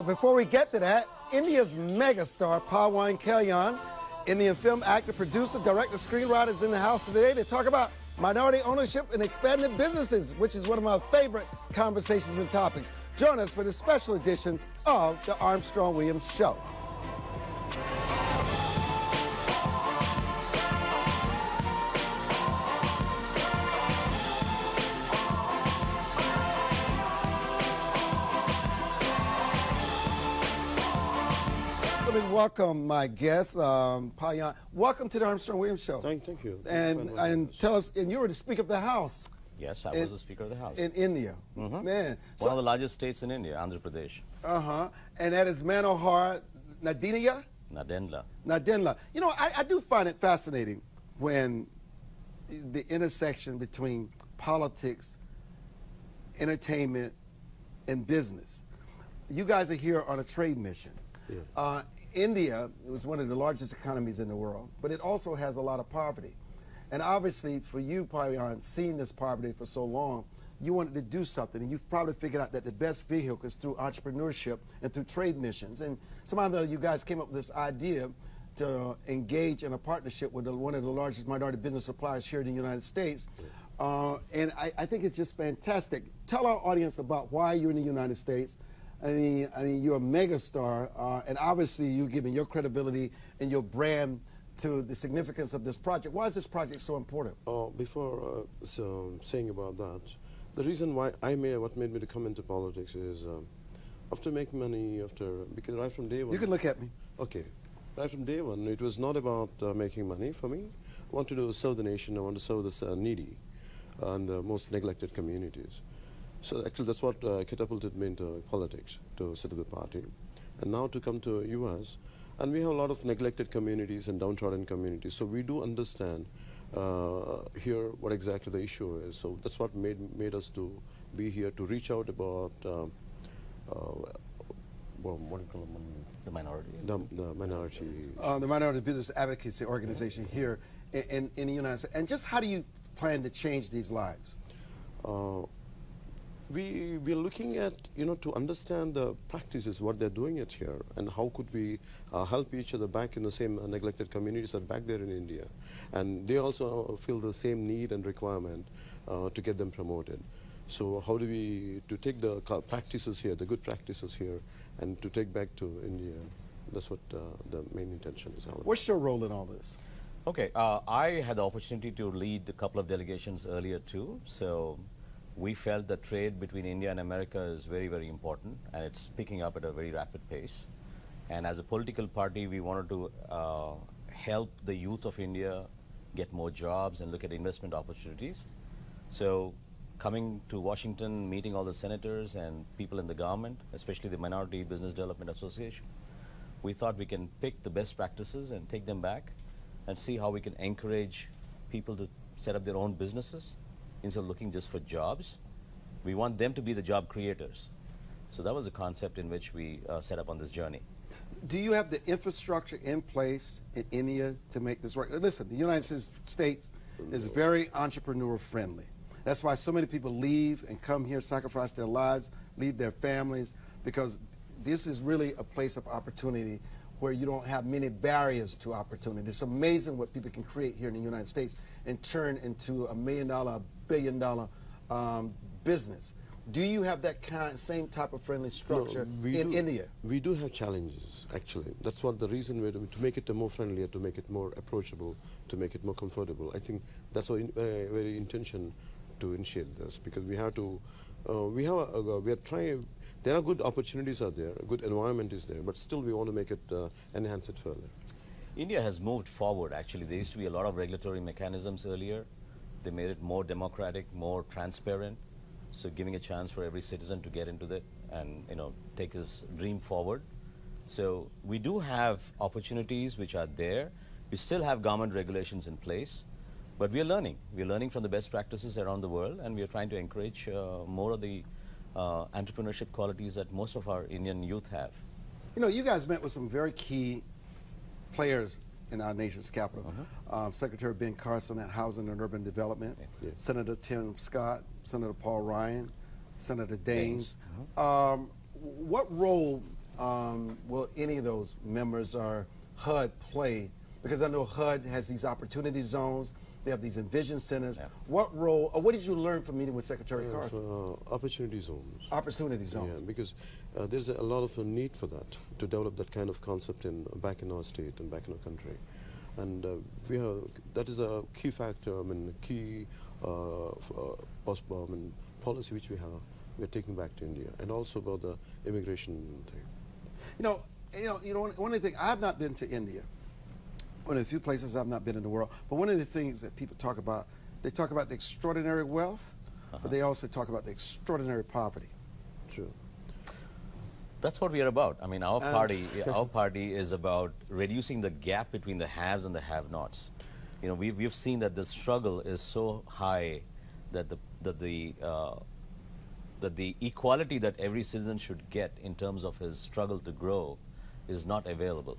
Before we get to that, India's megastar Pawan Kalyan, Indian film actor, producer, director, screenwriter, is in the house today to talk about minority ownership and expanded businesses, which is one of my favorite conversations and topics. Join us for this special edition of the Armstrong-Williams Show. Welcome, my guest, Pawan. Welcome to the Armstrong-Williams Show. Thank you. And tell us, and you were the Speaker of the House. Yes, I was the Speaker of the House. In India. Man. One of the largest states in India, Andhra Pradesh. And that is Manohar Nadenia? Nadendla. You know, I do find it fascinating when the intersection between politics, entertainment, and business. You guys are here on a trade mission. Yeah. India was one of the largest economies in the world, but it also has a lot of poverty. And obviously, for you, Pawan, seeing this poverty for so long, you wanted to do something, and you've probably figured out that the best vehicle is through entrepreneurship and through trade missions. And somehow you guys came up with this idea to engage in a partnership with one of the largest minority business suppliers here in the United States. And I think it's just fantastic. Tell our audience about why you're in the United States. I mean, you're a megastar, and obviously you're giving your credibility and your brand to the significance of this project. Why is this project so important? Before saying about that, the reason why what made me to come into politics is after making money, because right from day one. You can look at me. Okay, right from day one, it was not about making money for me. I wanted to serve the nation. I want to serve the needy and the most neglected communities. So actually that's what catapulted me into politics, to set up the party. And now to come to US, and we have a lot of neglected communities and downtrodden communities, so we do understand here what exactly the issue is. So that's what made us to be here, to reach out about what do you call them? The minority. The minority. The Minority Business Advocacy Organization here in the United States. And just how do you plan to change these lives? We're looking at, to understand the practices, what they're doing it here, and how could we help each other back in the same neglected communities that back there in India. And they also feel the same need and requirement to get them promoted. So how do we, to take the practices here, the good practices here, and to take back to India. That's what the main intention is. What's your role in all this? Okay, I had the opportunity to lead a couple of delegations earlier too. So we felt that trade between India and America is very, very important, and it's picking up at a very rapid pace. And as a political party, we wanted to help the youth of India get more jobs and look at investment opportunities. So coming to Washington, meeting all the senators and people in the government, especially the Minority Business Development Association, we thought we can pick the best practices and take them back and see how we can encourage people to set up their own businesses instead of looking just for jobs. We want them to be the job creators. So that was the concept in which we set up on this journey. Do you have the infrastructure in place in India to make this work? Listen, the United States is very entrepreneur friendly. That's why so many people leave and come here, sacrifice their lives, leave their families, because this is really a place of opportunity where you don't have many barriers to opportunity. It's amazing what people can create here in the United States and turn into a $1 million, $1 billion business. Do you have that same type of friendly structure in India? We do have challenges, actually. That's what the reason we're doing, to make it more friendlier, to make it more approachable, to make it more comfortable. I think that's our very intention to initiate this, because we have to, we are trying. There are good opportunities out there, a good environment is there, but still we want to make it, enhance it further. India has moved forward, actually. There used to be a lot of regulatory mechanisms earlier. They made it more democratic, more transparent, so giving a chance for every citizen to get into that and, take his dream forward. So we do have opportunities which are there. We still have government regulations in place, but we are learning. We are learning from the best practices around the world, and we are trying to encourage more of the entrepreneurship qualities that most of our Indian youth have. You guys met with some very key players in our nation's capital. Secretary Ben Carson at Housing and Urban Development, Senator Tim Scott, Senator Paul Ryan, Senator Daines. What role will any of those members or HUD play? Because I know HUD has these opportunity zones. They have these envision centers. Yeah. What role, or what did you learn from meeting with Secretary Carson? Opportunity zones. Opportunity zones. Yeah, because there's a lot of need for that, to develop that kind of concept back in our state and back in our country. And that is a key factor, I mean, key policy which we're taking back to India, and also about the immigration thing. One of the things, I have not been to India. One of the few places I've not been in the world. But one of the things that people talk about, they talk about the extraordinary wealth, but they also talk about the extraordinary poverty. True. That's what we are about. I mean, our party is about reducing the gap between the haves and the have-nots. You know, we've seen that the struggle is so high that the equality that every citizen should get in terms of his struggle to grow is not available.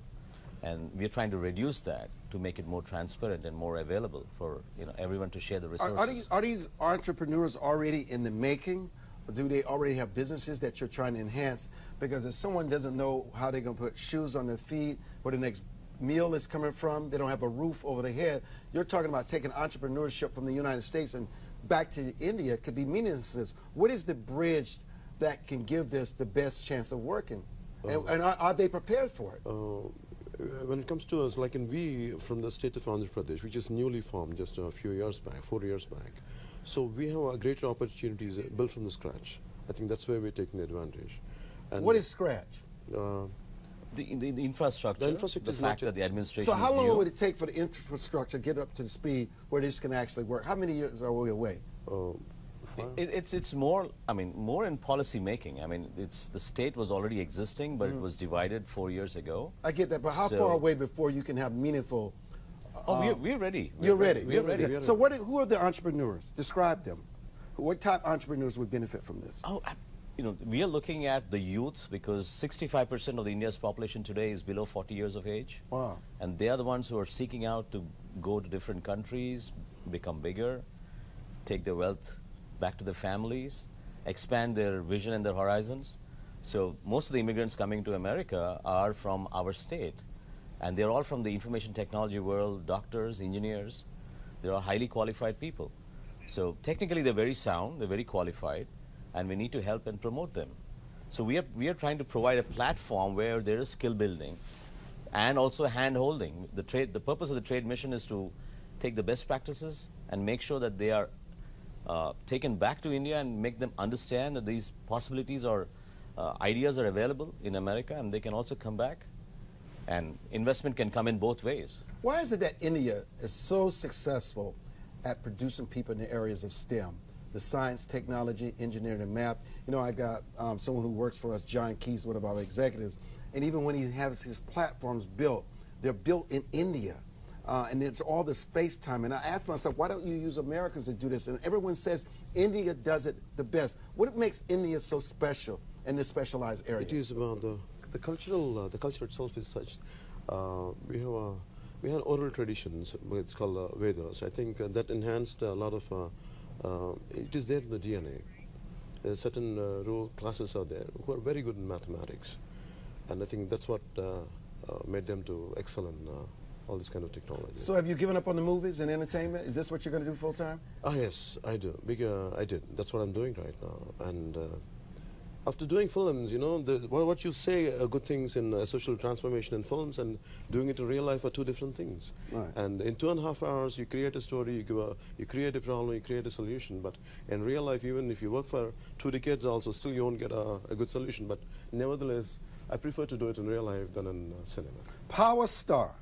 And we're trying to reduce that to make it more transparent and more available for everyone to share the resources. Are these entrepreneurs already in the making? Or do they already have businesses that you're trying to enhance? Because if someone doesn't know how they're going to put shoes on their feet, where the next meal is coming from, they don't have a roof over their head, you're talking about taking entrepreneurship from the United States and back to India could be meaningless. What is the bridge that can give this the best chance of working? And are they prepared for it? When it comes to us, like we from the state of Andhra Pradesh, which is newly formed just a few years back, 4 years back, so we have greater opportunities built from the scratch. I think that's where we're taking the advantage. And what is scratch? The infrastructure, the fact that the administration. So how long would it take for the infrastructure to get up to the speed where this can actually work? How many years are we away? It's more, I mean, more in policy making. I mean, the state was already existing, but it was divided 4 years ago. I get that, but how far away before you can have meaningful? We're ready. You're ready. We're ready. So who are the entrepreneurs? Describe them. What type of entrepreneurs would benefit from this? We are looking at the youth, because 65% of the India's population today is below 40 years of age. Wow. And they are the ones who are seeking out to go to different countries, become bigger, take their wealth back to their families, expand their vision and their horizons. So most of the immigrants coming to America are from our state, and they're all from the information technology world, doctors, engineers. They're all highly qualified people. So technically they're very sound, they're very qualified, and we need to help and promote them. So we are trying to provide a platform where there is skill building and also hand holding. The purpose of the trade mission is to take the best practices and make sure that they are taken back to India and make them understand that these possibilities or ideas are available in America, and they can also come back, and investment can come in both ways. Why is it that India is so successful at producing people in the areas of STEM, the science, technology, engineering, and math? You know, I got someone who works for us, John Keys, one of our executives, and even when he has his platforms built, they're built in India. And it's all this FaceTime. And I asked myself, why don't you use Americans to do this? And everyone says India does it the best. What makes India so special in this specialized area? It is about the culture itself is such. We have oral traditions. It's called Vedas. I think that enhanced a lot of. It is there in the DNA. Certain classes are there who are very good in mathematics, and I think that's what made them to excel in all this kind of technology. So have you given up on the movies and entertainment? Is this what you're going to do full time? Yes, I do. I did. That's what I'm doing right now. And after doing films, you know, what you say good things in social transformation in films and doing it in real life are two different things. Right. And in 2.5 hours, you create a story, you create a problem, you create a solution. But in real life, even if you work for 2 decades also, still you won't get a good solution. But nevertheless, I prefer to do it in real life than in cinema. Power star.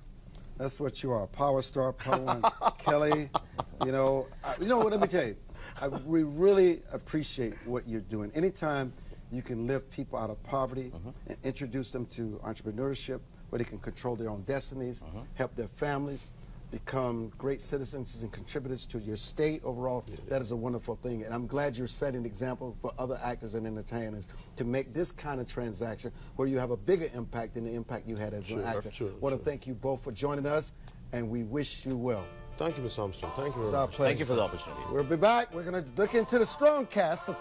That's what you are, power star, Pawan Kelly. You know what? Let me tell you, we really appreciate what you're doing. Anytime you can lift people out of poverty and introduce them to entrepreneurship, where they can control their own destinies, help their families, become great citizens and contributors to your state overall, that is a wonderful thing. And I'm glad you're setting an example for other actors and entertainers to make this kind of transaction where you have a bigger impact than the impact you had as an actor. I want to thank you both for joining us, and we wish you well. Thank you, Mr. Armstrong. Thank you very much. Thank you for the opportunity. We'll be back. We're going to look into the strong cast of